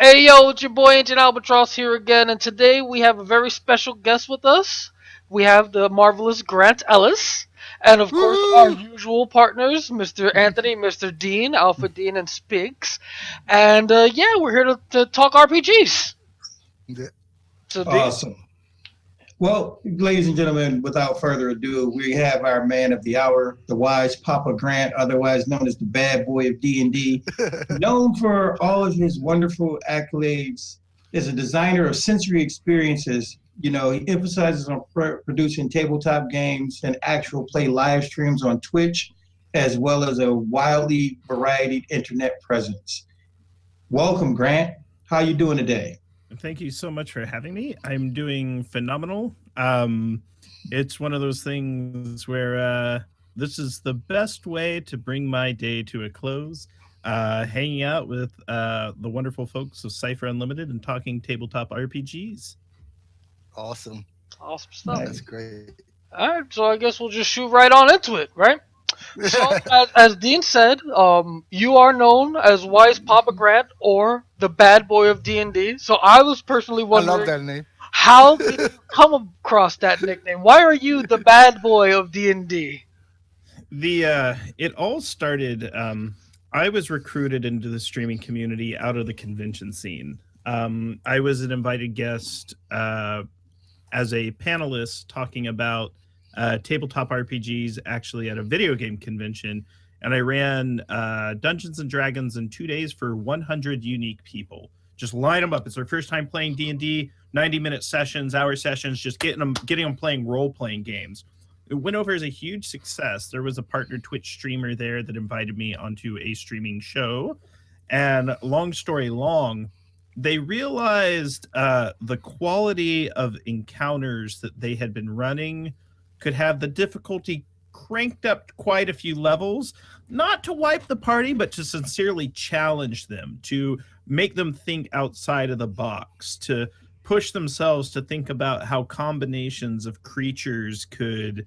Hey yo, it's your boy Ancient Albatross here again, and today we have a very special guest with us. We have the marvelous Grant Ellis, and of course our Woo! usual partners, Mr. Anthony, Mr. Dean, Alpha Dean, and Spigs. And yeah, we're here to talk RPGs. Yeah. So Dean, Awesome. Well, ladies and gentlemen, without further ado, we have our man of the hour, the wise Papa Grant, otherwise known as the bad boy of D&D, known for all of his wonderful accolades as a designer of sensory experiences. He emphasizes on producing tabletop games and actual play live streams on Twitch, as well as a wildly varied internet presence. Welcome, Grant. How you doing today? Thank you so much for having me. I'm doing phenomenal. It's one of those things where this is the best way to bring my day to a close. Hanging out with the wonderful folks of Cypher Unlimited and talking tabletop RPGs. Awesome. awesome stuff. Nice. That's great. All right, so I guess we'll just shoot right on into it, right? So, as Dean said, you are known as Wise Papa Grant or the Bad Boy of D&D. So I was personally I love wondering, that name. how did you come across that nickname? Why are you the Bad Boy of D&D? It all started. I was recruited into the streaming community out of the convention scene. I was an invited guest as a panelist talking about tabletop RPGs actually at a video game convention, and I ran Dungeons and Dragons in 2 days for 100 unique people. Just line them up. It's their first time playing D&D, 90-minute sessions, hour sessions, just getting them playing role-playing games. It went over as a huge success. There was a partner Twitch streamer there that invited me onto a streaming show, and long story long, they realized the quality of encounters that they had been running could have the difficulty cranked up quite a few levels, not to wipe the party, but to sincerely challenge them, to make them think outside of the box, to push themselves to think about how combinations of creatures could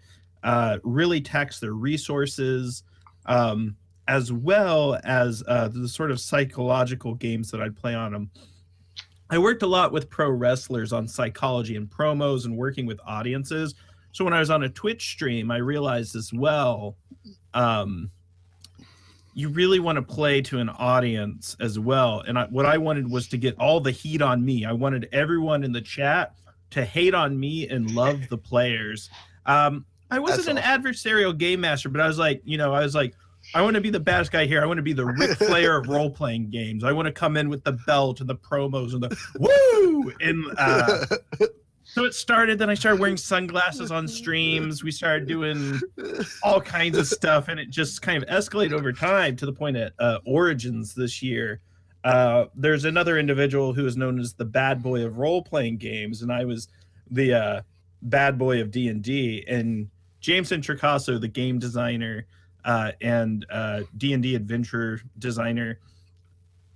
really tax their resources, as well as the sort of psychological games that I'd play on them. I worked a lot with pro wrestlers on psychology and promos and working with audiences. So when I was on a Twitch stream, I realized as well, you really want to play to an audience as well. And what I wanted was to get all the heat on me. I wanted everyone in the chat to hate on me and love the players. I wasn't That's an awesome. adversarial game master, but I was like, I want to be the baddest guy here. I want to be the Ric Flair of role-playing games. I want to come in with the belt and the promos and the woo! And so it started, then I started wearing sunglasses on streams. We started doing all kinds of stuff, and it just kind of escalated over time to the point at Origins this year. There's another individual who is known as the bad boy of role-playing games, and I was the bad boy of D&D. And James Intricasso, the game designer and D&D adventure designer,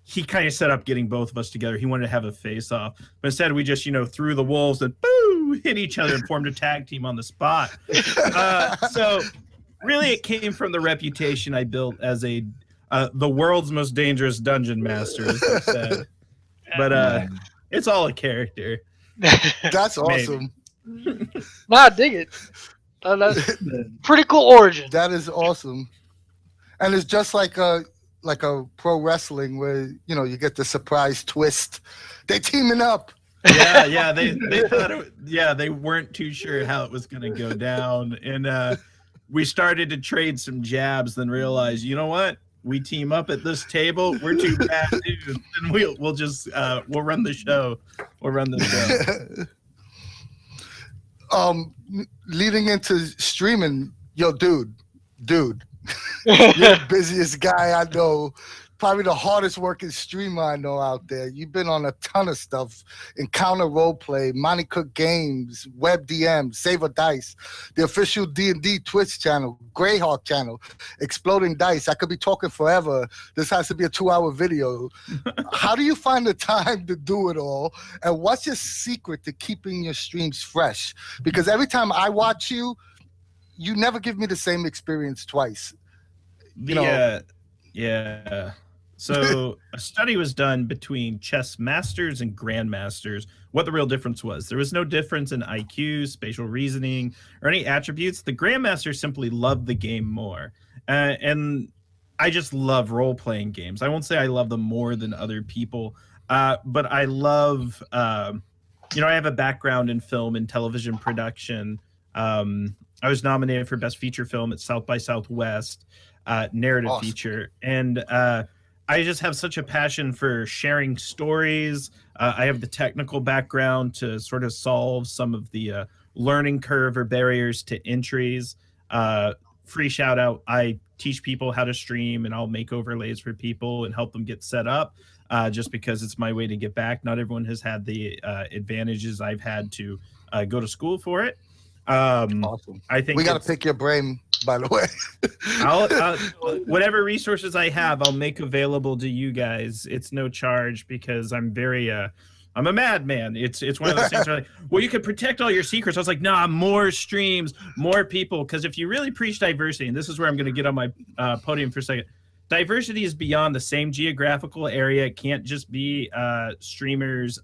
he kind of set up getting both of us together. He wanted to have a face-off, but instead we just, threw the wolves and boo, hit each other and formed a tag team on the spot. So really it came from the reputation I built as the world's most dangerous dungeon master, as they said. But it's all a character. That's awesome. Nah, I dig it. That's pretty cool origin. That is awesome. And it's just like a pro wrestling where you get the surprise twist. They teaming up. Yeah. They thought they weren't too sure how it was going to go down, and we started to trade some jabs. Then realized, you know what? We team up at this table. We're two bad dudes, and we'll just we'll run the show. We'll run the show. Leading into streaming, yo, dude, you're the busiest guy I know. Probably the hardest working streamer I know out there. You've been on a ton of stuff: Encounter Roleplay, Monty Cook Games, Web DM, Save a Dice, the official D&D Twitch channel, Greyhawk channel, Exploding Dice. I could be talking forever. This has to be a 2-hour video. How do you find the time to do it all? And what's your secret to keeping your streams fresh? Because every time I watch you, you never give me the same experience twice. Yeah. So a study was done between chess masters and grandmasters, what the real difference was. There was no difference in IQ, spatial reasoning, or any attributes. The grandmasters simply loved the game more. And I just love role-playing games. I won't say I love them more than other people, but I love, I have a background in film and television production. I was nominated for Best Feature Film at South by Southwest, narrative feature. And I just have such a passion for sharing stories. I have the technical background to sort of solve some of the learning curve or barriers to entries. Free shout out, I teach people how to stream, and I'll make overlays for people and help them get set up, just because it's my way to get back. Not everyone has had the advantages I've had to go to school for it. Awesome. I think we got to pick your brain, by the way. I'll whatever resources I have, I'll make available to you guys. It's no charge, because I'm very I'm a madman. It's one of those things where like, well, you could protect all your secrets. I was like, nah, more streams, more people. Because if you really preach diversity, and this is where I'm going to get on my podium for a second, diversity is beyond the same geographical area. It can't just be streamers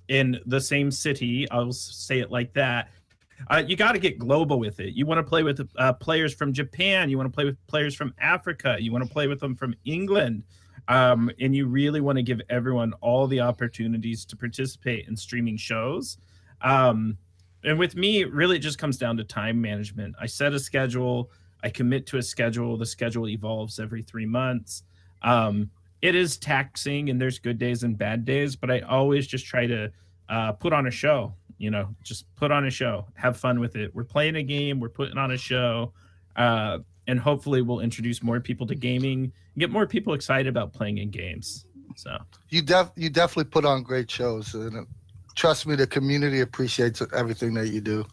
in the same city. I'll say it like that. You got to get global with it. You want to play with players from Japan. You want to play with players from Africa. You want to play with them from England. And you really want to give everyone all the opportunities to participate in streaming shows. And with me, really, it just comes down to time management. I set a schedule. I commit to a schedule. The schedule evolves every 3 months. It is taxing, and there's good days and bad days, but I always just try to put on a show. Just put on a show, have fun with it. We're playing a game, we're putting on a show, and hopefully we'll introduce more people to gaming and get more people excited about playing in games. So you definitely put on great shows, and trust me, the community appreciates everything that you do.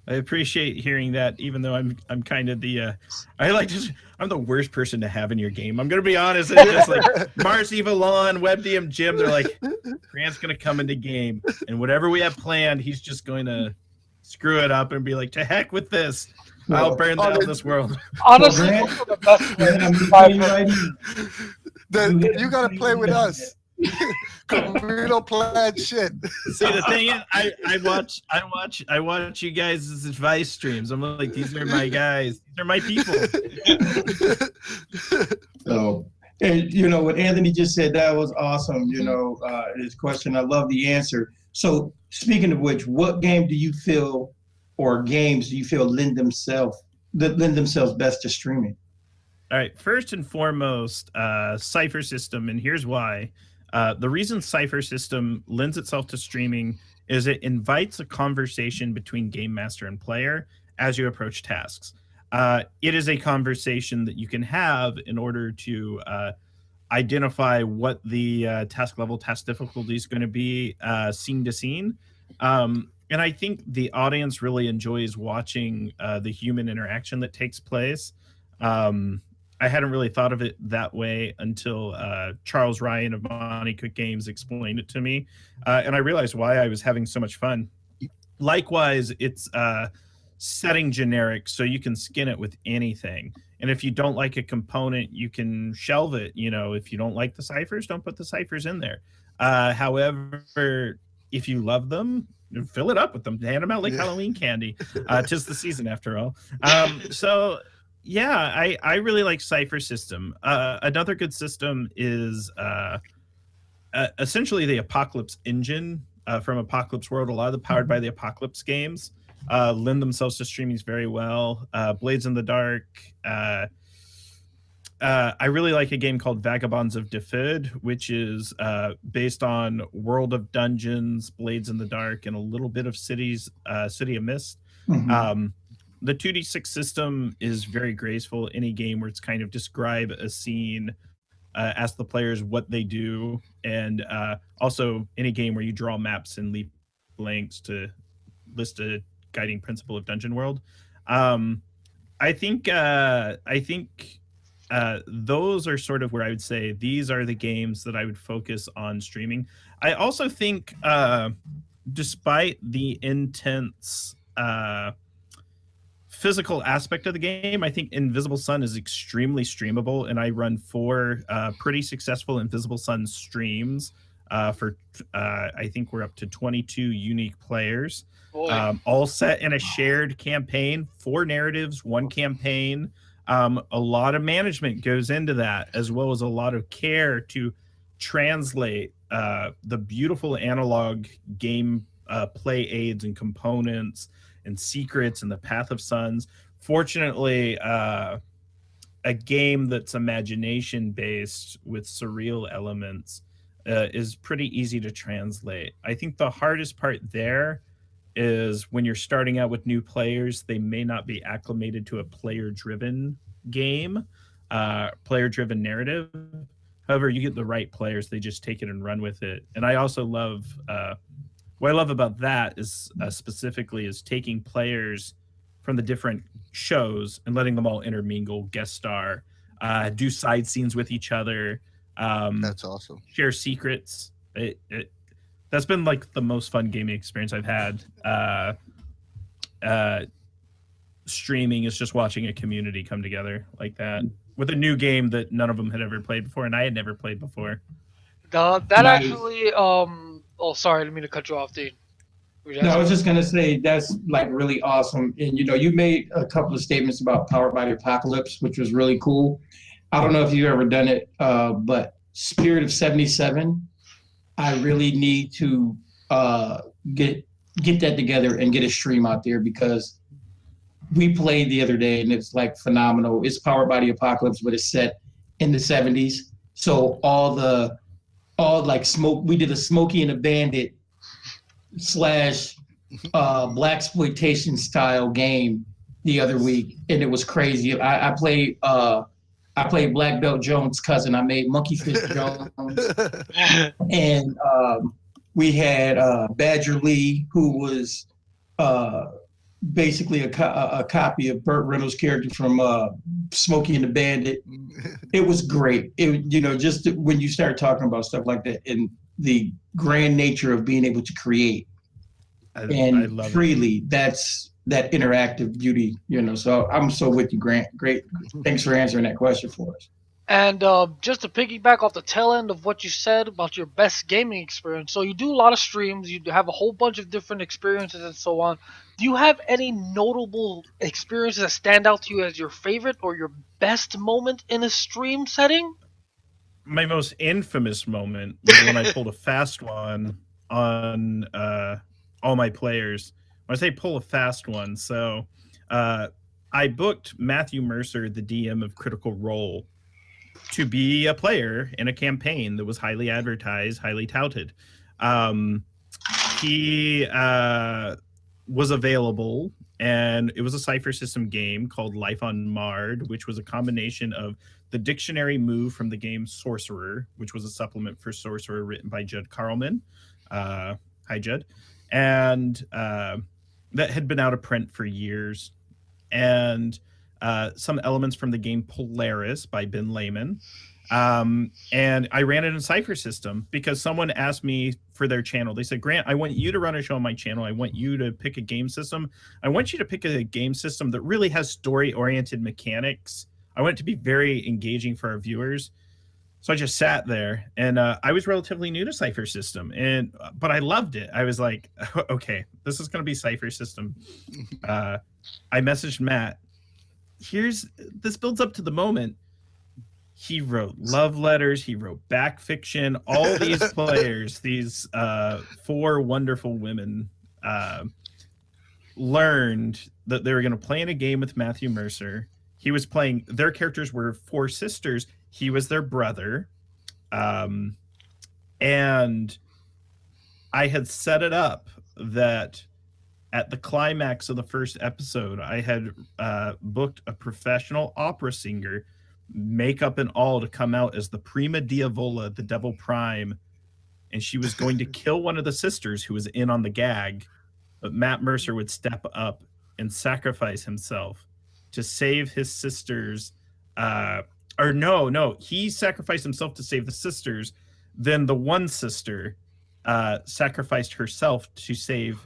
I appreciate hearing that, even though I'm kind of the I'm the worst person to have in your game. I'm gonna be honest. It's just like Marcy, Valon, WebDM, Jim. They're like, Grant's gonna come into game, and whatever we have planned, he's just going to screw it up and be like, to heck with this. I'll burn down this world. Honestly, Grant, the best you gotta play with us. We don't plan shit. See, the thing is, I watch you guys' advice streams. I'm like, these are my guys. These are my people. So, and what Anthony just said, that was awesome. His question, I love the answer. So, speaking of which, what game do you feel, or games do you feel lend themselves best to streaming? All right, first and foremost, Cypher System, and here's why. The reason Cypher System lends itself to streaming is it invites a conversation between game master and player as you approach tasks. It is a conversation that you can have in order to identify what the task level, task difficulty is going to be scene to scene. And I think the audience really enjoys watching the human interaction that takes place. I hadn't really thought of it that way until Charles Ryan of Monty Cook Games explained it to me. And I realized why I was having so much fun. Likewise, it's setting generic, so you can skin it with anything. And if you don't like a component, you can shelve it. If you don't like the ciphers, don't put the ciphers in there. However, if you love them, fill it up with them. Hand them out like Halloween candy. 'Tis the season, after all. So... yeah, I really like Cypher System. Another good system is essentially the Apocalypse engine from Apocalypse World. A lot of the Powered by the Apocalypse games lend themselves to streamings very well. Blades in the Dark. I really like a game called Vagabonds of Defid, which is based on World of Dungeons, Blades in the Dark, and a little bit of City of Mist. Mm-hmm. The 2d6 system is very graceful. Any game where it's kind of describe a scene, ask the players what they do, and also any game where you draw maps and leave blanks to list a guiding principle of Dungeon World. I think those are sort of where I would say these are the games that I would focus on streaming. I also think, despite the intense physical aspect of the game, I think Invisible Sun is extremely streamable, and I run 4 pretty successful Invisible Sun streams for I think we're up to 22 unique players, all set in a shared campaign, 4 narratives, 1 campaign. A lot of management goes into that, as well as a lot of care to translate the beautiful analog game play aids and components and secrets and the Path of Suns. Fortunately, a game that's imagination based with surreal elements is pretty easy to translate. I think the hardest part there is when you're starting out with new players, they may not be acclimated to a player driven game, player driven narrative. However, you get the right players, they just take it and run with it. And I also love what I love about that is specifically is taking players from the different shows and letting them all intermingle, guest star, do side scenes with each other. That's awesome. Share secrets. That's been like the most fun gaming experience I've had. Streaming is just watching a community come together like that with a new game that none of them had ever played before, and I had never played before. That Nice. actually, oh, sorry, I didn't mean to cut you off, Dean. No, I was just gonna say that's like really awesome. And you made a couple of statements about Powered by the Apocalypse, which was really cool. I don't know if you've ever done it, but Spirit of 77, I really need to get that together and get a stream out there, because we played the other day and it's like phenomenal. It's Powered by the Apocalypse, but it's set in the 70s. So all like smoke, we did a Smokey and a Bandit / blaxploitation style game the other week, and it was crazy. I played Black Belt Jones' cousin. I made Monkey Fist Jones, and we had Badger Lee, who was basically a copy of Burt Reynolds' character from Smokey and the Bandit. It was great. Just when you start talking about stuff like that and the grand nature of being able to create I and love freely, that's that interactive beauty. So I'm so with you, Grant. Great. Thanks for answering that question for us. And just to piggyback off the tail end of what you said about your best gaming experience, so you do a lot of streams, you have a whole bunch of different experiences and so on. Do you have any notable experiences that stand out to you as your favorite or your best moment in a stream setting? My most infamous moment was when I pulled a fast one on all my players. When I say pull a fast one, so I booked Matthew Mercer, the DM of Critical Role, to be a player in a campaign that was highly advertised, highly touted. He was available, and it was a cipher system game called Life on Mard, which was a combination of the dictionary move from the game Sorcerer, which was a supplement for Sorcerer written by Judd Carlman. Hi, Judd. And that had been out of print for years. And some elements from the game Polaris by Ben Lehman. And I ran it in Cypher System because someone asked me for their channel. They said, Grant, I want you to run a show on my channel. I want you to pick a game system. I want you to pick a game system that really has story-oriented mechanics. I want it to be very engaging for our viewers. So I just sat there, and I was relatively new to Cypher System, but I loved it. I was like, okay, this is going to be Cypher System. I messaged Matt. This builds up to the moment. He wrote love letters. He wrote back fiction. All these players, these 4 wonderful women, learned that they were going to play in a game with Matthew Mercer. He was playing, their characters were 4 sisters. He was their brother. And I had set it up that at the climax of the first episode, I had booked a professional opera singer, makeup and all, to come out as the Prima Diavola, the Devil Prime. And she was going to kill one of the sisters who was in on the gag. But Matt Mercer would step up and sacrifice himself to save his sisters. He sacrificed himself to save the sisters. Then the one sister sacrificed herself to save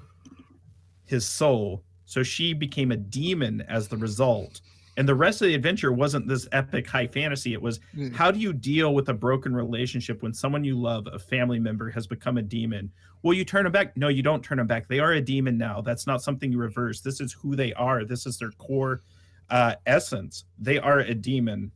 his soul. So she became a demon as the result. And the rest of the adventure wasn't this epic high fantasy. It was, how do you deal with a broken relationship when someone you love, a family member, has become a demon? Well, you turn them back. No, you don't turn them back. They are a demon now. That's not something you reverse. This is who they are. This is their core essence. They are a demon.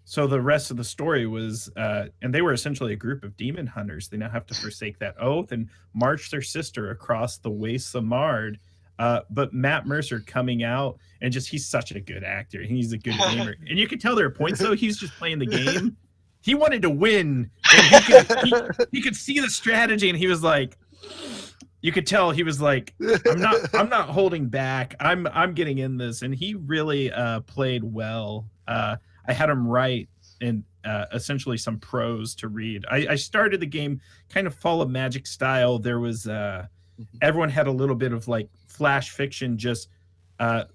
So the rest of the story was, and they were essentially a group of demon hunters. They now have to forsake that oath and march their sister across the wastes of Mard. But Matt Mercer coming out, and just, he's such a good actor. He's a good gamer. And you could tell there are points, though, he's just playing the game. He wanted to win. And he could see the strategy, and he was like, you could tell he was like, I'm not holding back. I'm getting in this. And he really played well. I had him write and essentially some prose to read. I started the game kind of Fall of Magic style. There was everyone had a little bit of like flash fiction. Just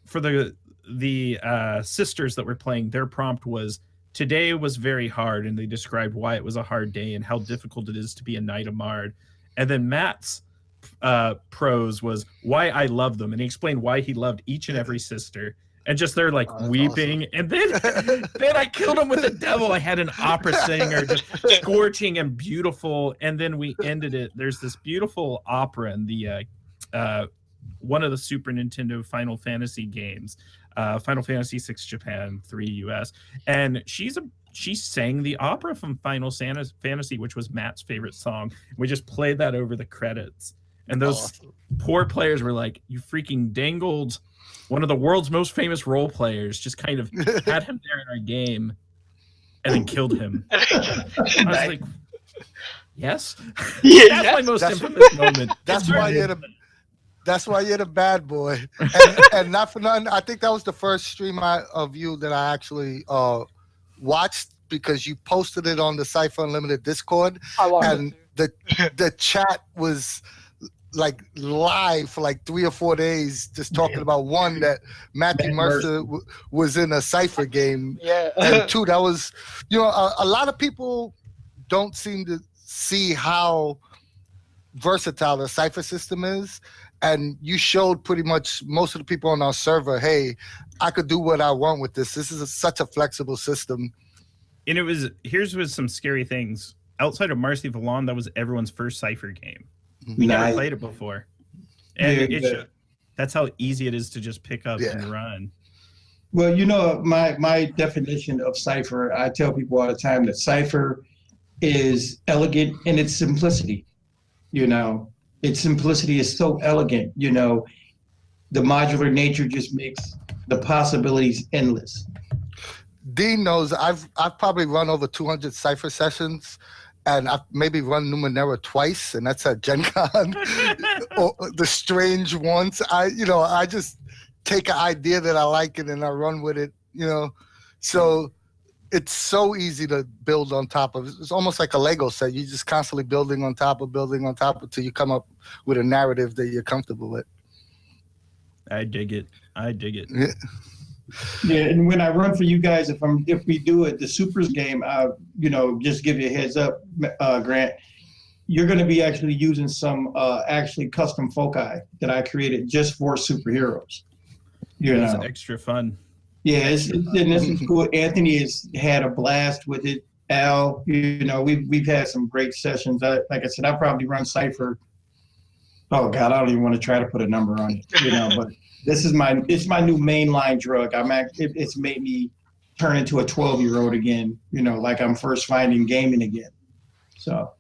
for the sisters that were playing, their prompt was, today was very hard, and they described why it was a hard day and how difficult it is to be a Knight of Mard. And then Matt's prose was why I love them, and he explained why he loved each and every sister. And just they're like weeping. Awesome. And then I killed him with the devil. I had an opera singer just scorching and beautiful. And then we ended it. There's this beautiful opera in the one of the Super Nintendo Final Fantasy games, Final Fantasy VI Japan, 3 US. And she sang the opera from Final Fantasy, which was Matt's favorite song. We just played that over the credits. And those poor players were like, you freaking dangled one of the world's most famous role players, just kind of had him there in our game and then killed him. I was like, yes? Yeah, that's my most infamous moment. That's why you're the bad boy. And not for nothing, I think that was the first stream of you that I actually watched, because you posted it on the Cypher Unlimited Discord. And the chat was like live for like 3 or 4 days, just talking about, one, that Matthew Mercer was in a Cypher game, and 2, that was, a lot of people don't seem to see how versatile the Cypher system is, and you showed pretty much most of the people on our server, hey, I could do what I want with this. This is such a flexible system. And here's with some scary things. Outside of Marcy Vallon, that was everyone's first Cypher game. We never played it before. And that's how easy it is to just pick up and run. Well, my definition of Cypher, I tell people all the time that Cypher is elegant in its simplicity. Its simplicity is so elegant. The modular nature just makes the possibilities endless. Dean knows I've probably run over 200 Cypher sessions. And I've maybe run Numenera twice, and that's at Gen Con. Or the strange ones. I just take an idea that I like it and I run with it, So it's so easy to build on top of. It's almost like a Lego set. You're just constantly building on top of until you come up with a narrative that you're comfortable with. I dig it. Yeah. Yeah, and when I run for you guys, if we do it, the Supers game, just give you a heads up, Grant, you're going to be actually using some actually custom foci that I created just for superheroes. That's extra fun. Yeah, this is cool. Anthony has had a blast with it. Al, we've had some great sessions. Like I said, I probably run Cypher. Oh God, I don't even want to try to put a number on it, but. It's my new mainline drug. It's made me turn into a 12-year-old again, like I'm first finding gaming again. So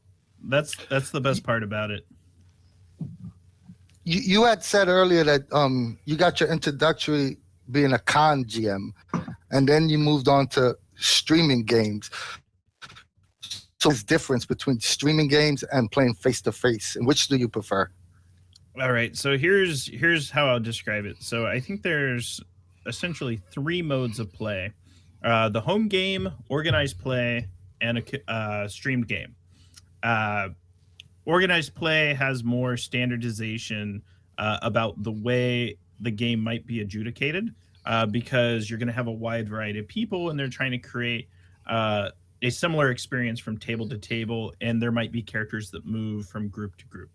that's the best part about it. You had said earlier that you got your introductory being a con GM, and then you moved on to streaming games. So there's difference between streaming games and playing face-to-face, and which do you prefer? All right, so here's how I'll describe it. So I think there's essentially 3 modes of play: the home game, organized play, and a streamed game. Organized play has more standardization about the way the game might be adjudicated, because you're going to have a wide variety of people, and they're trying to create a similar experience from table to table, and there might be characters that move from group to group.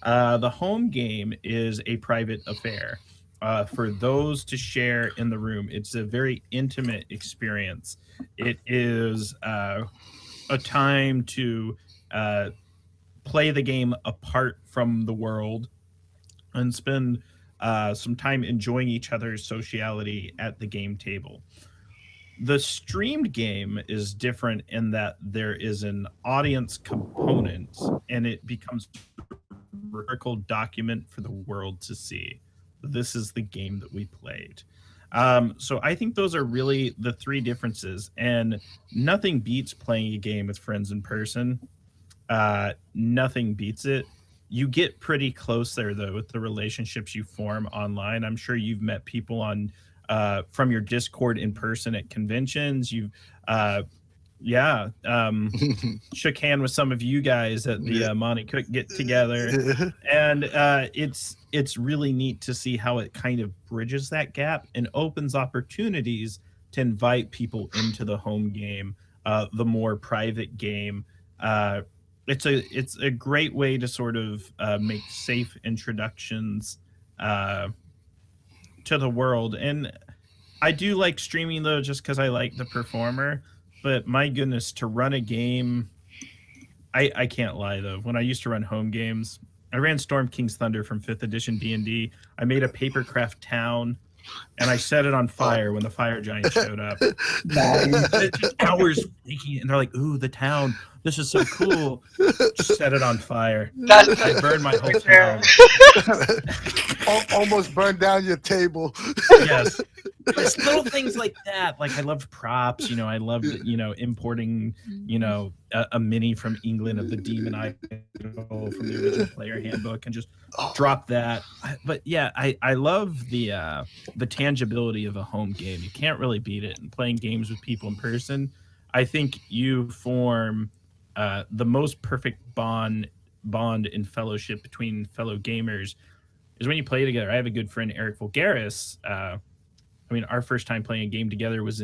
The home game is a private affair. for those to share in the room. It's a very intimate experience. It is a time to play the game apart from the world and spend some time enjoying each other's sociality at the game table. The streamed game is different in that there is an audience component and it becomes a rhetorical document for the world to see. This is the game that we played. So I think those are really the three differences, and nothing beats playing a game with friends in person. Nothing beats it. You get pretty close there though with the relationships you form online. I'm sure you've met people on from your Discord in person at conventions. You've yeah, shook hand with some of you guys at the Monty Cook get together, and it's really neat to see how it kind of bridges that gap and opens opportunities to invite people into the home game, the more private game. It's a great way to sort of make safe introductions to the world. And I do like streaming though, just because I like the performer. But my goodness, to run a game, I can't lie though. When I used to run home games, I ran Storm King's Thunder from 5th edition D&D. I made a papercraft town, and I set it on fire when the fire giant showed up. Just hours making it, and they're like, "Ooh, the town! This is so cool!" Just set it on fire. I burned my whole town. Almost burned down your table. Yes. It's little things like that. Like I loved props, I loved, importing, a mini from England of the Demon Idol from the original player handbook and just drop that. But yeah, I love the tangibility of a home game. You can't really beat it. And playing games with people in person, I think you form the most perfect bond and fellowship between fellow gamers is when you play together. I have a good friend, Eric Vulgaris. Our first time playing a game together was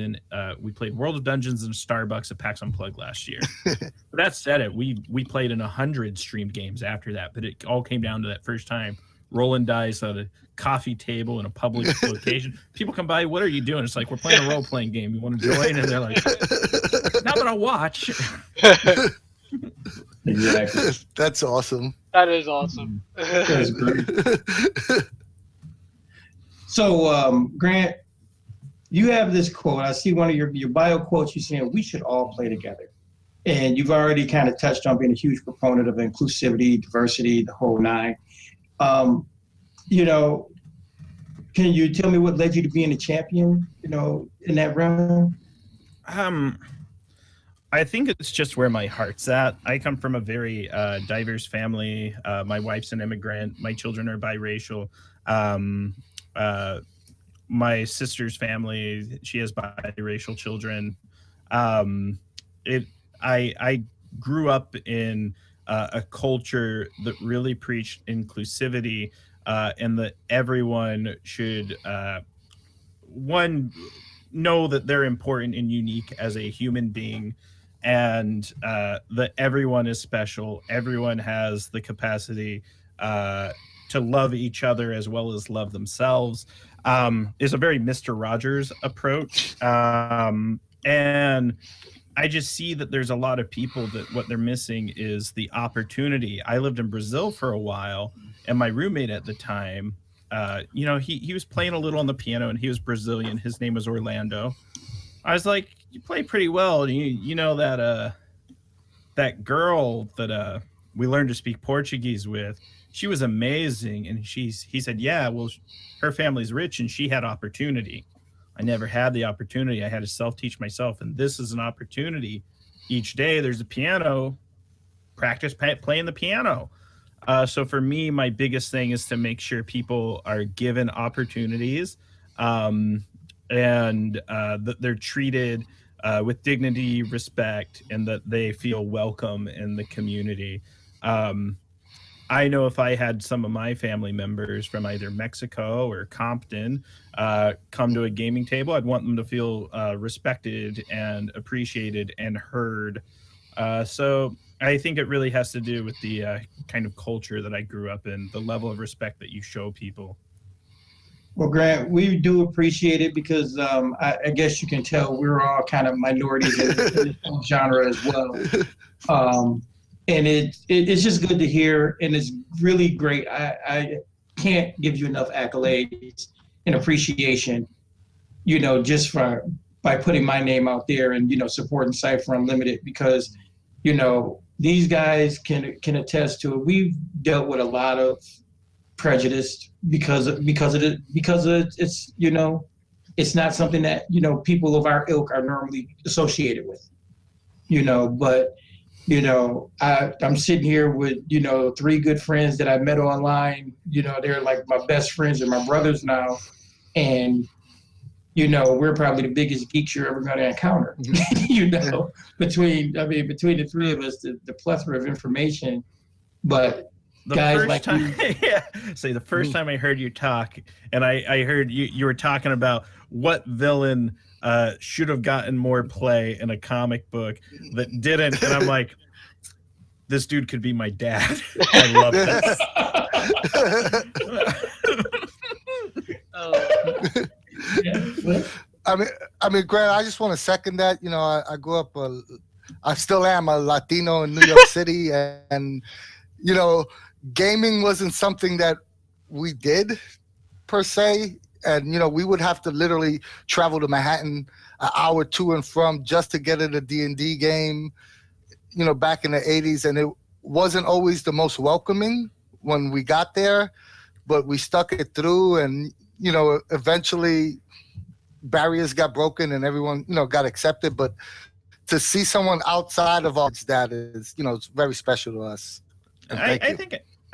we played World of Dungeons in a Starbucks at PAX Unplugged last year. But that said, we played in 100 streamed games after that, but it all came down to that first time rolling dice at a coffee table in a public location. People come by, what are you doing? It's like, we're playing a role-playing game. You want to join? And they're like, now that I'll watch. Exactly. That's awesome. That is awesome. That's great. So, Grant, you have this quote. I see one of your bio quotes. You're saying we should all play together. And you've already kind of touched on being a huge proponent of inclusivity, diversity, the whole nine. Can you tell me what led you to being a champion, in that realm? I think it's just where my heart's at. I come from a very diverse family. My wife's an immigrant. My children are biracial. My sister's family, she has biracial children. I grew up in a culture that really preached inclusivity and that everyone should know that they're important and unique as a human being, and that everyone is special. Everyone has the capacity to love each other as well as love themselves. Is a very Mr. Rogers approach. And I just see that there's a lot of people that what they're missing is the opportunity. I lived in Brazil for a while, and my roommate at the time, he was playing a little on the piano, and he was Brazilian. His name was Orlando. I was like, you play pretty well. You know that girl that we learned to speak Portuguese with, she was amazing. And he said, yeah, well, her family's rich and she had opportunity. I never had the opportunity. I had to self-teach myself. And this is an opportunity. Each day there's a piano, practice playing the piano. So for me, my biggest thing is to make sure people are given opportunities and that they're treated with dignity, respect, and that they feel welcome in the community. I know if I had some of my family members from either Mexico or Compton come to a gaming table, I'd want them to feel respected and appreciated and heard. So I think it really has to do with the kind of culture that I grew up in, the level of respect that you show people. Well, Grant, we do appreciate it because I guess you can tell we're all kind of minorities in this genre as well. Um, and it's just good to hear, and it's really great. I can't give you enough accolades and appreciation, just for by putting my name out there and supporting Cypher Unlimited because these guys can attest to it. We've dealt with a lot of prejudice because it's not something that people of our ilk are normally associated with. But I'm sitting here with three good friends that I met online. They're like my best friends and my brothers now, and we're probably the biggest geeks you're ever going to encounter. Between the three of us, the plethora of information, but. The Guys first like time, yeah. Say the first time I heard you talk, and I heard you were talking about what villain should have gotten more play in a comic book that didn't, and I'm like, this dude could be my dad. I love this. I mean, Grant, I just want to second that. I grew up, I still am a Latino in New York City, and gaming wasn't something that we did per se, and we would have to literally travel to Manhattan an hour to and from just to get in a D&D game, back in the 80s, and it wasn't always the most welcoming when we got there, but we stuck it through, and eventually barriers got broken and everyone got accepted. But to see someone outside of our that is it's very special to us. I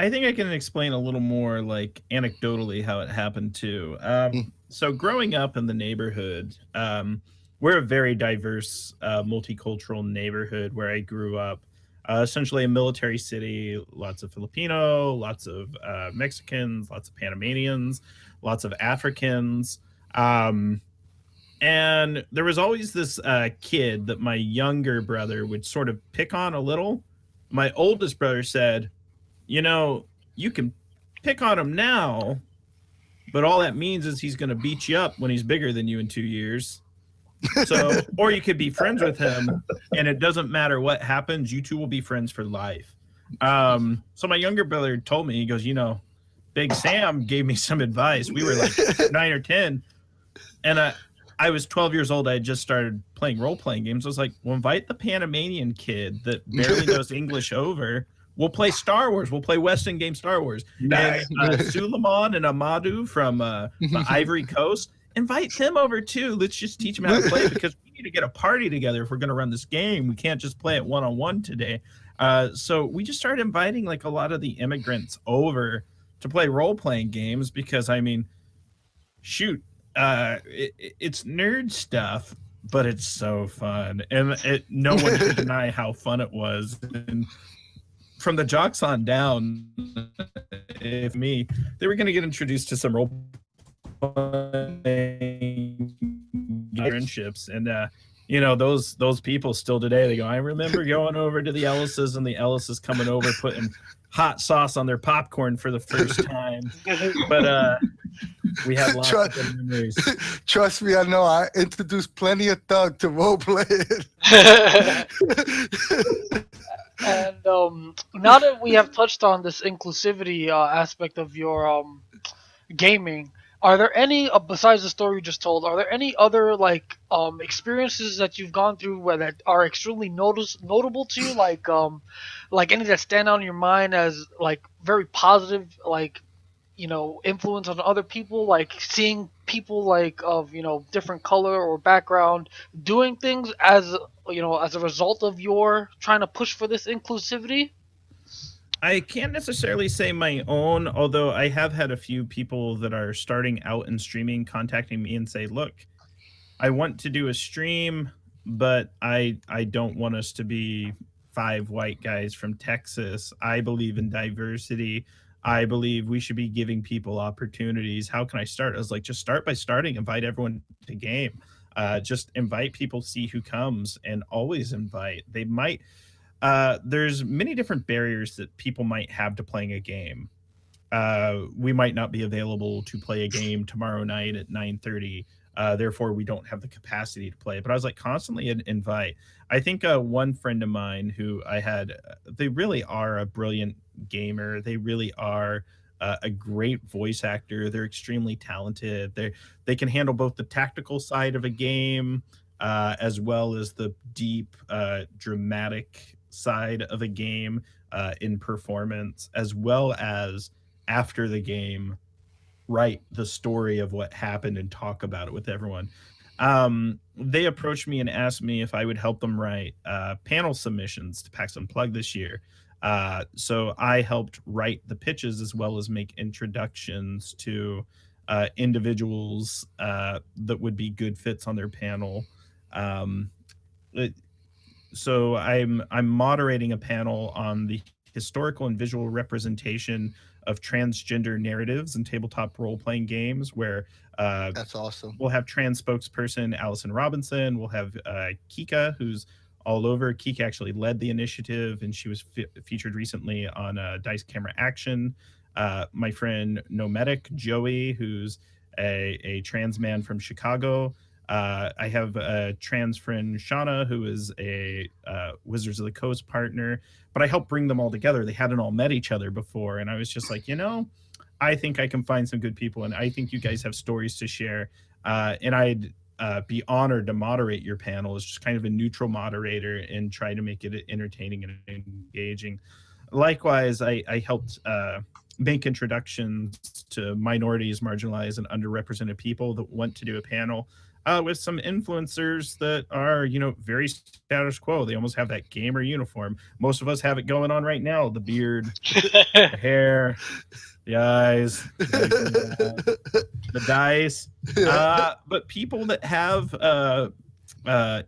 think I can explain a little more like anecdotally how it happened too. So growing up in the neighborhood, we're a very diverse, multicultural neighborhood where I grew up. Essentially a military city, lots of Filipino, lots of Mexicans, lots of Panamanians, lots of Africans. And there was always this kid that my younger brother would sort of pick on a little. My oldest brother said, you can pick on him now, but all that means is he's going to beat you up when he's bigger than you in 2 years. So, or you could be friends with him, and it doesn't matter what happens, you two will be friends for life. So my younger brother told me, he goes, Big Sam gave me some advice. We were like 9 or 10, and I was 12 years old. I had just started playing role-playing games. I was like, well, invite the Panamanian kid that barely knows English over. We'll play Star Wars. We'll play Western game Star Wars. Nice. And Suleiman and Amadou from the Ivory Coast, invite them over too. Let's just teach them how to play because we need to get a party together if we're going to run this game. We can't just play it one-on-one today. So we just started inviting like a lot of the immigrants over to play role-playing games because, shoot, it's nerd stuff, but it's so fun. And no one can deny how fun it was. And from the jocks on down, they were going to get introduced to some role friendships, and those people still today, they go, I remember going over to the Ellises, and the Ellises coming over putting hot sauce on their popcorn for the first time. But we have lots of good memories. Trust me, I know. I introduced plenty of thug to role playing. And now that we have touched on this inclusivity aspect of your gaming, are there any besides the story you just told? Are there any other experiences that you've gone through that are extremely notable to you? Like any that stand out in your mind as very positive, influence on other people, like seeing people of different color or background doing things as a result of your trying to push for this inclusivity? I can't necessarily say my own, although I have had a few people that are starting out in streaming contacting me and say, look, I want to do a stream, but I don't want us to be 5 white guys from Texas. I believe in diversity. I believe we should be giving people opportunities. How can I start? I was like, just start by starting. Invite everyone to game. Just invite people, see who comes, and always invite. They might... there's many different barriers that people might have to playing a game. we might not be available to play a game tomorrow night at 9:30. Therefore, we don't have the capacity to play. But I was like constantly an invite. I think one friend of mine who I had, they really are a brilliant gamer. They really are a great voice actor. They're extremely talented. They can handle both the tactical side of a game as well as the deep dramatic side of a game in performance, as well as after the game write the story of what happened and talk about it with everyone. They approached me and asked me if I would help them write panel submissions to PAX Unplugged this year. So I helped write the pitches as well as make introductions to individuals that would be good fits on their panel. Um, it- so I'm moderating a panel on the historical and visual representation of transgender narratives in tabletop role playing games, where That's awesome. we'll have trans spokesperson Allison Robinson. We'll have Kika, who's all over. Kika actually led the initiative, and she was featured recently on Dice Camera Action. My friend Nomadic Joey, who's a trans man from Chicago. I have a trans friend, Shauna, who is a Wizards of the Coast partner, but I helped bring them all together. They hadn't all met each other before, and I was just like, I think I can find some good people, and I think you guys have stories to share. And I'd be honored to moderate your panel as just kind of a neutral moderator and try to make it entertaining and engaging. Likewise, I helped make introductions to minorities, marginalized, and underrepresented people that want to do a panel with some influencers that are, very status quo. They almost have that gamer uniform. Most of us have it going on right now: the beard, the hair, the eyes, the dice. But people that have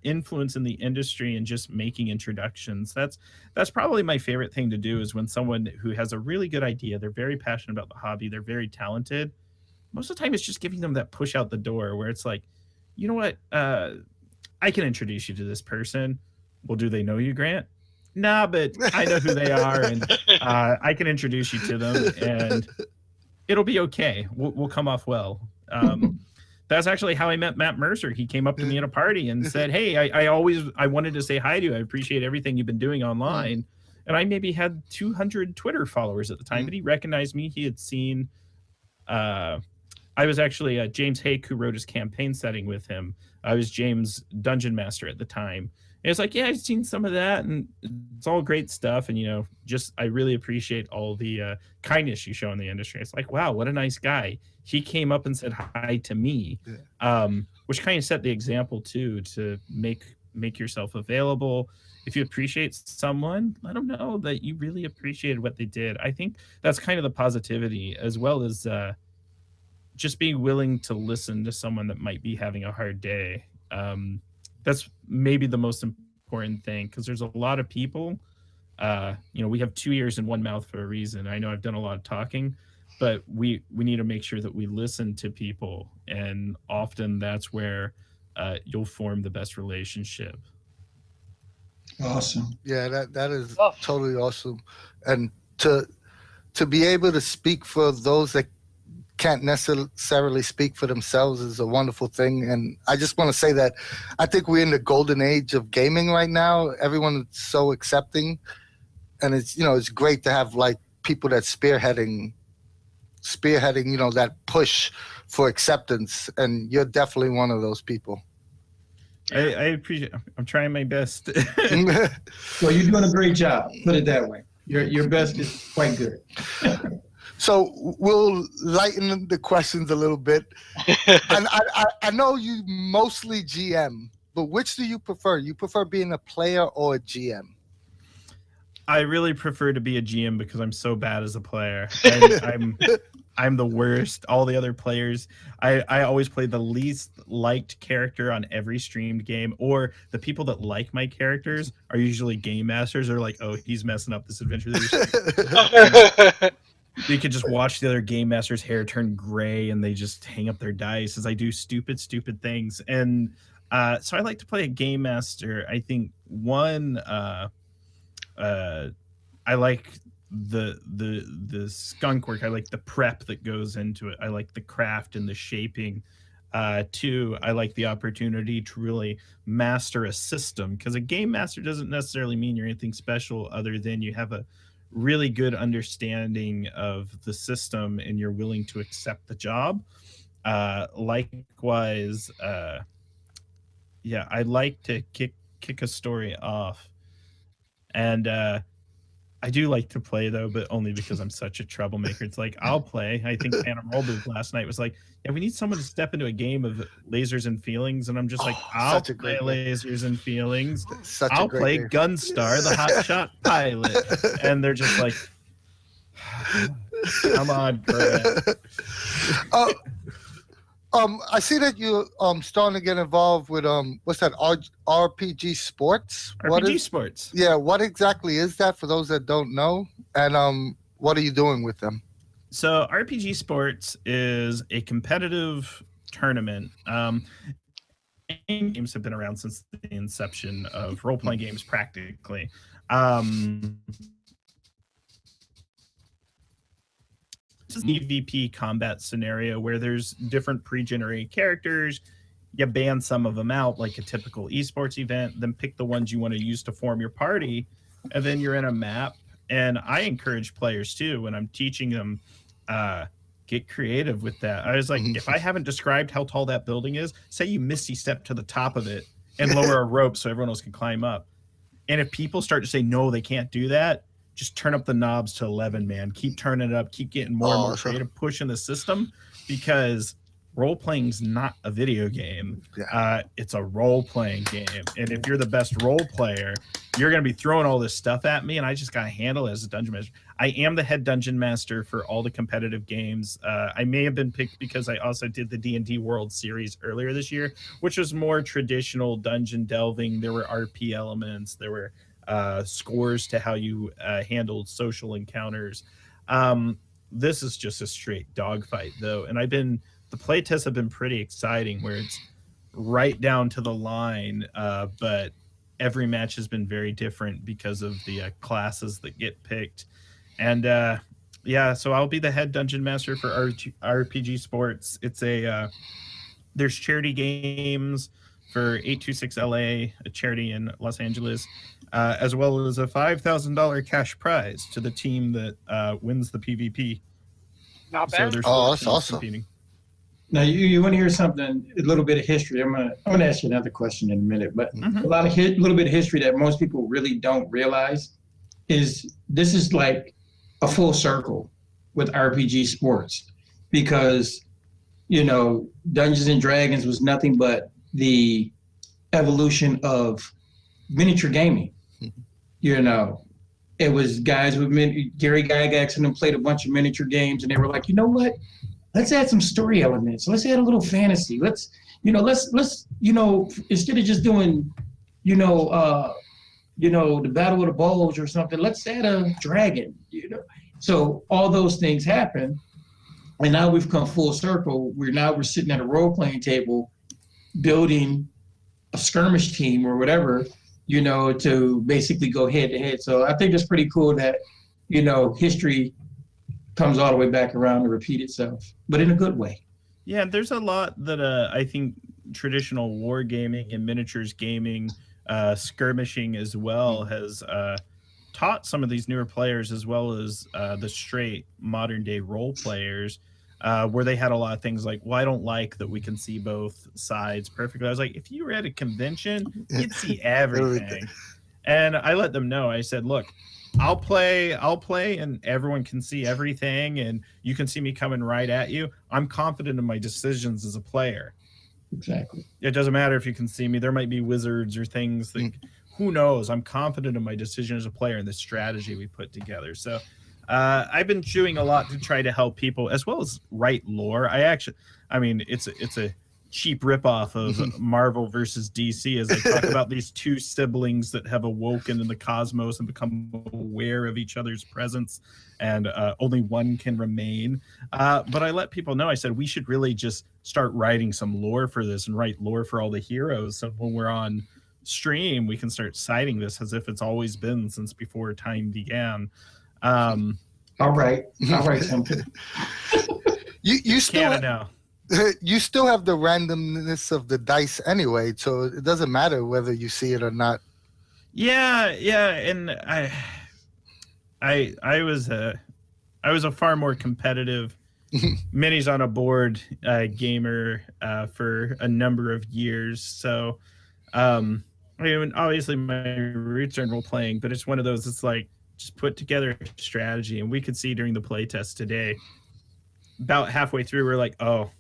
influence in the industry and just making introductions. That's probably my favorite thing to do, is when someone who has a really good idea, they're very passionate about the hobby, they're very talented. Most of the time, it's just giving them that push out the door where it's like, you know what? I can introduce you to this person. Well, do they know you, Grant? Nah, but I know who they are, and I can introduce you to them, and it'll be okay. We'll come off well. That's actually how I met Matt Mercer. He came up to me at a party and said, "Hey, I wanted to say hi to you. I appreciate everything you've been doing online." And I maybe had 200 Twitter followers at the time, but he recognized me. He had seen. I was actually James Hake, who wrote his campaign setting with him. I was James' dungeon master at the time. And it's like, yeah, I've seen some of that, and it's all great stuff. And, just I really appreciate all the kindness you show in the industry. It's like, wow, what a nice guy. He came up and said hi to me, which kind of set the example, too, to make yourself available. If you appreciate someone, let them know that you really appreciated what they did. I think that's kind of the positivity, as well as just being willing to listen to someone that might be having a hard day. That's maybe the most important thing, because there's a lot of people. We have 2 ears and one mouth for a reason. I know I've done a lot of talking, but we need to make sure that we listen to people, and often that's where you'll form the best relationship. Awesome. Yeah, that is totally awesome. And to be able to speak for those that can't necessarily speak for themselves is a wonderful thing. And I just want to say that I think we're in the golden age of gaming right now. Everyone is so accepting, and it's great to have like people that spearheading that push for acceptance, and you're definitely one of those people. I appreciate. I'm trying my best. Well, you're doing a great job. Put it that way. Your best is quite good. So we'll lighten the questions a little bit. And I know you mostly GM, but which do you prefer? You prefer being a player or a GM? I really prefer to be a GM because I'm so bad as a player. I'm the worst. All the other players, I always play the least liked character on every streamed game, or the people that like my characters are usually game masters. They're like, oh, he's messing up this adventure. You could just watch the other game master's hair turn gray, and they just hang up their dice as I do stupid things. And so I like to play a game master. I think one, I like the skunk work. I like the prep that goes into it. I like the craft and the shaping. Two, I like the opportunity to really master a system, because a game master doesn't necessarily mean you're anything special other than you have a really good understanding of the system and you're willing to accept the job. Likewise, yeah, I like to kick a story off, and I do like to play though, but only because I'm such a troublemaker. It's like I'll play. I think Phantom Rollbooth last night was like, yeah, we need someone to step into a game of lasers and feelings, and I'm just like, I'll such a play great game. lasers and feelings. Such a I'll great play game. Gunstar, the hotshot pilot, and they're just like, come on, Grant. I see that you starting to get involved with what's that, RPG sports? RPG sports. Yeah, what exactly is that for those that don't know? And what are you doing with them? So RPG sports is a competitive tournament. Games have been around since the inception of role-playing games, practically. This is an EVP combat scenario where there's different pre-generated characters. You ban some of them out, like a typical esports event, then pick the ones you want to use to form your party, and then you're in a map. And I encourage players too, when I'm teaching them, get creative with that. I was like, if I haven't described how tall that building is, say you misty step to the top of it and lower a rope so everyone else can climb up. And if people start to say, no, they can't do that, just turn up the knobs to 11, man. Keep turning it up. Keep getting more and more creative, pushing the system, because role-playing is not a video game. Yeah. It's a role-playing game. And if you're the best role player, you're going to be throwing all this stuff at me, and I just got to handle it as a dungeon master. I am the head dungeon master for all the competitive games. I may have been picked because I also did the D&D World Series earlier this year, which was more traditional dungeon delving. There were RP elements. There were scores to how you handled social encounters. This is just a straight dogfight, though, and the playtests have been pretty exciting, where it's right down to the line, but every match has been very different because of the classes that get picked. And yeah, so I'll be the head dungeon master for RPG sports. It's there's charity games for 826 LA, a charity in Los Angeles, as well as a $5,000 cash prize to the team that wins the PvP. Not So bad. there's that's awesome. competing. Now you want to hear something, a little bit of history. I'm gonna ask you another question in a minute, but a little bit of history that most people really don't realize is this is like a full circle with RPG sports, because Dungeons and Dragons was nothing but the evolution of miniature gaming. It was guys with Gary Gygax and them played a bunch of miniature games, and they were like, you know what? Let's add some story elements. Let's add a little fantasy. Let's instead of just doing, the Battle of the Bulge or something, let's add a dragon, So all those things happen. And now we've come full circle. We're sitting at a role-playing table building a skirmish team or whatever, to basically go head to head. So I think it's pretty cool that, history comes all the way back around to repeat itself, but in a good way. Yeah, there's a lot that I think traditional war gaming and miniatures gaming, skirmishing as well, has taught some of these newer players, as well as the straight modern day role players, where they had a lot of things like, well, I don't like that we can see both sides perfectly. I was like, if you were at a convention, you'd see everything. And I let them know. I said, look, I'll play, and everyone can see everything, and you can see me coming right at you. I'm confident in my decisions as a player. Exactly. It doesn't matter if you can see me. There might be wizards or things that, who knows? I'm confident in my decision as a player and the strategy we put together. So I've been doing a lot to try to help people, as well as write lore. It's a cheap ripoff of Marvel versus DC, as I talk about these two siblings that have awoken in the cosmos and become aware of each other's presence, and only one can remain. But I let people know, I said, we should really just start writing some lore for this and write lore for all the heroes. So when we're on stream, we can start citing this as if it's always been since before time began. All right, something. You still Canada now. you still have the randomness of the dice anyway, so it doesn't matter whether you see it or not. Yeah, and I was a far more competitive minis on a board gamer for a number of years. So, I mean, obviously my roots are in role playing, but it's one of those. It's like just put together a strategy, and we could see during the play test today, about halfway through, we're like, oh,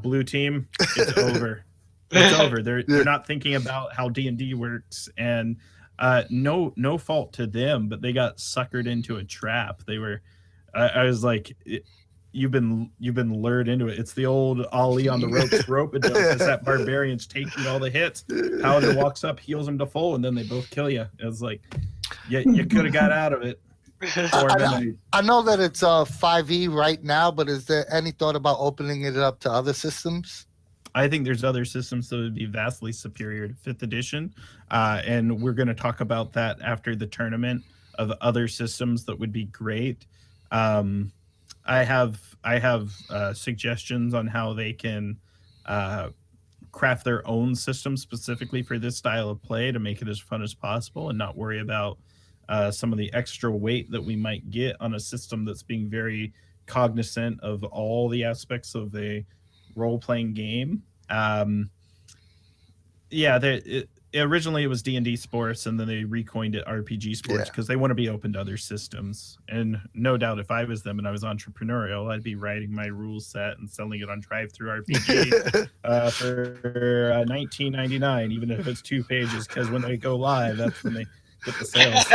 blue team, it's over. It's over. They're not thinking about how D&D works, and no fault to them, but they got suckered into a trap. They were. I was like, you've been lured into it. It's the old Ali on the ropes rope a dope. It's that barbarian's taking all the hits. Paladin walks up, heals him to full, and then they both kill you. It was like, you could have got out of it. I know that it's 5e right now, but is there any thought about opening it up to other systems? I think there's other systems that would be vastly superior to 5th edition, and we're going to talk about that after the tournament of other systems that would be great. I have suggestions on how they can craft their own system specifically for this style of play to make it as fun as possible and not worry about some of the extra weight that we might get on a system that's being very cognizant of all the aspects of a role-playing game. Originally it was D&D Sports, and then they recoined it RPG Sports because they want to be open to other systems. And no doubt, if I was them and I was entrepreneurial, I'd be writing my rule set and selling it on Drive-Thru RPG for $19.99, even if it's 2 pages, because when they go live, that's when they get the sales.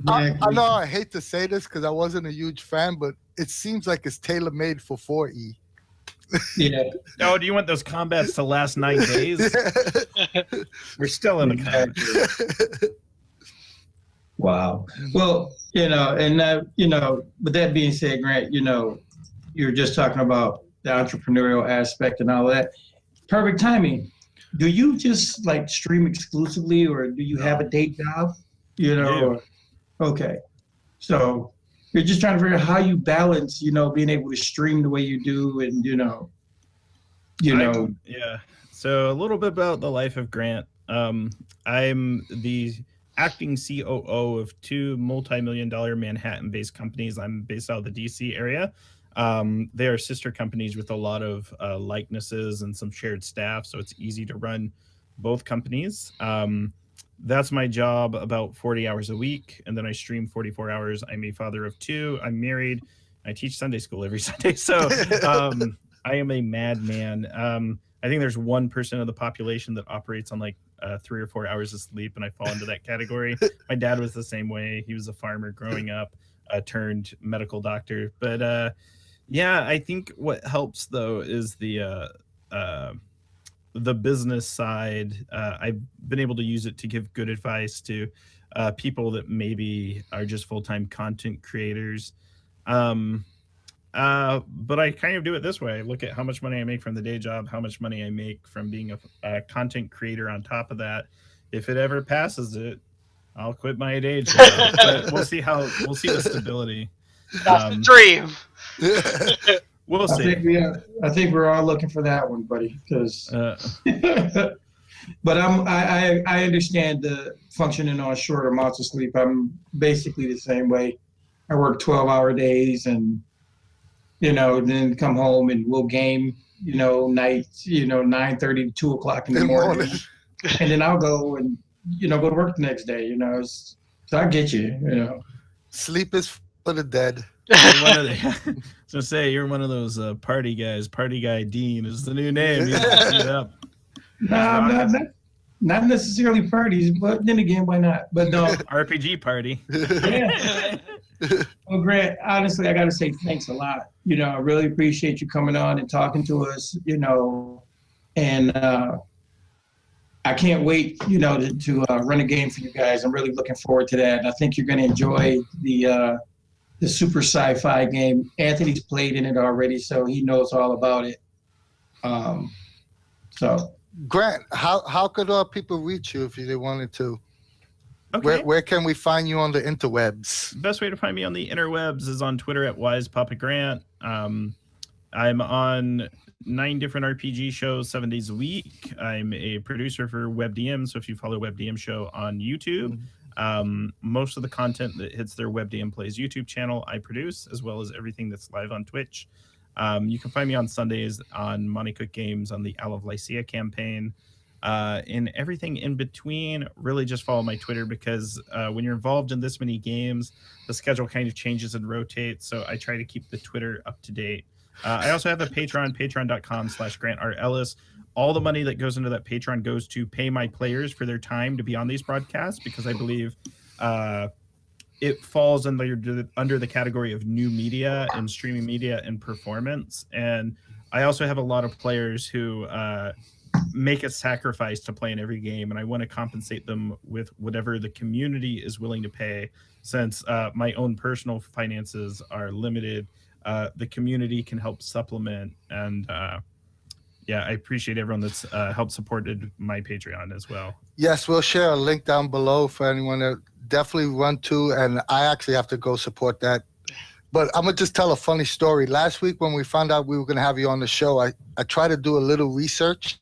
I know I hate to say this because I wasn't a huge fan, but it seems like it's tailor-made for 4E. Yeah. Oh, do you want those combats to last 9 days? We're still in the combat. Wow. Well, with that being said, Grant, you're just talking about the entrepreneurial aspect and all that. Perfect timing. Do you just like stream exclusively, or do you have a day job? Okay. So you're just trying to figure out how you balance, being able to stream the way you do, and Yeah. So a little bit about the life of Grant. I'm the acting COO of 2 multi-million-dollar Manhattan-based companies. I'm based out of the DC area. They are sister companies with a lot of likenesses and some shared staff, so it's easy to run both companies. That's my job about 40 hours a week, and then I stream 44 hours. I'm a father of 2. I'm married. I teach Sunday school every Sunday, so I am a madman. I think there's 1% of the population that operates on like 3 or 4 hours of sleep, and I fall into that category. My dad was the same way. He was a farmer growing up, turned medical doctor. But I think what helps though is the business side. I've been able to use it to give good advice to people that maybe are just full-time content creators. But I kind of do it this way. I look at how much money I make from the day job, how much money I make from being a content creator on top of that. If it ever passes it, I'll quit my day job. But we'll see the stability. That's the dream. We'll see. I think we're all looking for that one, buddy. Because, but I understand the functioning on short amounts of sleep. I'm basically the same way. I work 12-hour days, and then come home and we'll game, nights, 9:30 to 2 o'clock in the morning, and then I'll go and go to work the next day. So I get you. Sleep is for the dead. I was gonna say you're one of those party guys. Party guy Dean is the new name. Not necessarily parties, but then again, why not? But no, RPG party. Yeah. Well, Grant, honestly, I got to say thanks a lot. I really appreciate you coming on and talking to us. And I can't wait, to run a game for you guys. I'm really looking forward to that. And I think you're going to enjoy the super sci-fi game. Anthony's played in it already, so he knows all about it. So, Grant, how could people reach you if they wanted to? Okay. Where can we find you on the interwebs? Best way to find me on the interwebs is on Twitter at WisePapaGrant. I'm on 9 different RPG shows 7 days a week. I'm a producer for WebDM, so if you follow WebDM Show on YouTube, most of the content that hits their WebDM Plays YouTube channel, I produce, as well as everything that's live on Twitch. You can find me on Sundays on Monte Cook Games on the Owl of Lycia campaign. In everything in between, really just follow my Twitter, because when you're involved in this many games, the schedule kind of changes and rotates, so I try to keep the Twitter up to date. I also have a Patreon, patreon.com/Grant R. Ellis. All the money that goes into that Patreon goes to pay my players for their time to be on these broadcasts, because I believe it falls under the category of new media and streaming media and performance. And I also have a lot of players who make a sacrifice to play in every game, and I want to compensate them with whatever the community is willing to pay. Since my own personal finances are limited, the community can help supplement. And yeah, I appreciate everyone that's helped supported my Patreon as well. Yes, we'll share a link down below for anyone that definitely run to, and I actually have to go support that. But I'm going to just tell a funny story. Last week when we found out we were going to have you on the show, I tried to do a little research,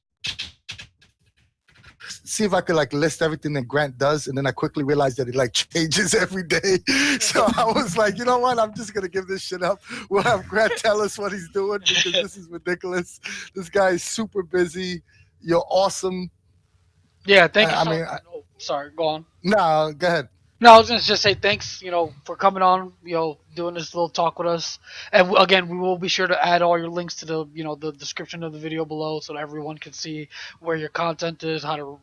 see if I could like list everything that Grant does, and then I quickly realized that he like changes every day. So I was like, you know what? I'm just gonna give this shit up. We'll have Grant tell us what he's doing, because this is ridiculous. This guy is super busy. You're awesome. Yeah, thank you. I mean, sorry, go on. No, go ahead. No, I was gonna just say thanks, for coming on, doing this little talk with us. And again, we will be sure to add all your links to the, the description of the video below, so that everyone can see where your content is, how to,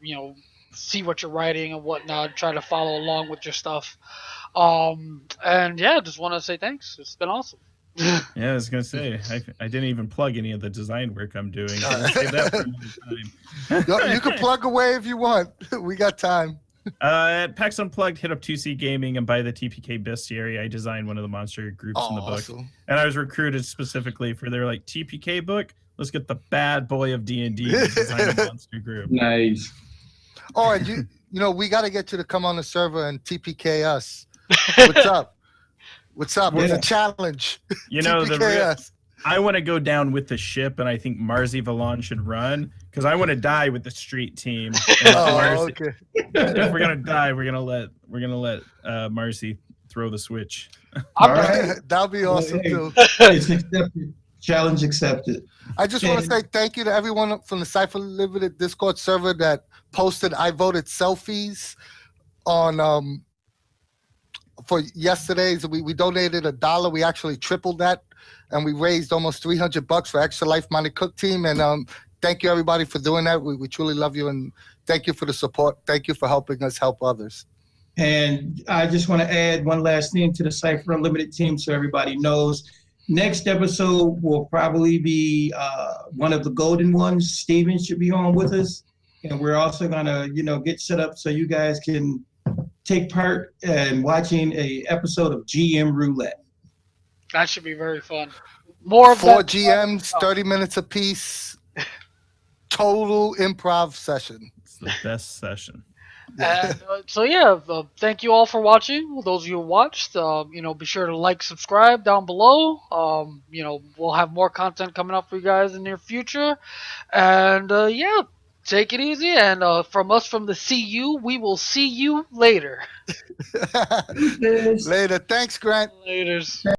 see what you're writing and whatnot, try to follow along with your stuff. And yeah, just want to say thanks. It's been awesome. Yeah, I was gonna say I didn't even plug any of the design work I'm doing. So save that for another time. You can plug away if you want. We got time. At PAX Unplugged, hit up 2C Gaming and buy the TPK Bestiary. I designed one of the monster groups in the book, and I was recruited specifically for their TPK book. Let's get the bad boy of D&D to design a monster group. Nice. Oh, and we got to get you to come on the server and TPK us. What's up? What's up? What's the challenge? I want to go down with the ship, and I think Marzi Valon should run, because I want to die with the street team. Okay. If we're gonna die, we're gonna let Marcy throw the switch. All right, that'll be awesome too. It's accepted. Challenge accepted. I just want to say thank you to everyone from the Cypher Limited Discord server that posted I voted selfies on for yesterday's. We donated $1. We actually tripled that, and we raised almost $300 for Extra Life Monte Cook team. And thank you everybody for doing that. We truly love you, and thank you for the support. Thank you for helping us help others. And I just want to add one last thing to the Cypher Unlimited team, so everybody knows. Next episode will probably be one of the golden ones. Steven should be on with us, and we're also gonna, get set up so you guys can take part in watching a episode of GM Roulette. That should be very fun. More of 4 GMs, 30 minutes apiece. Total improv session. It's the best session. And, thank you all for watching. Those of you who watched, be sure to like, subscribe down below. We'll have more content coming up for you guys in the near future. And take it easy. And from us from the CU, we will see you later. Later. Thanks, Grant. Laters.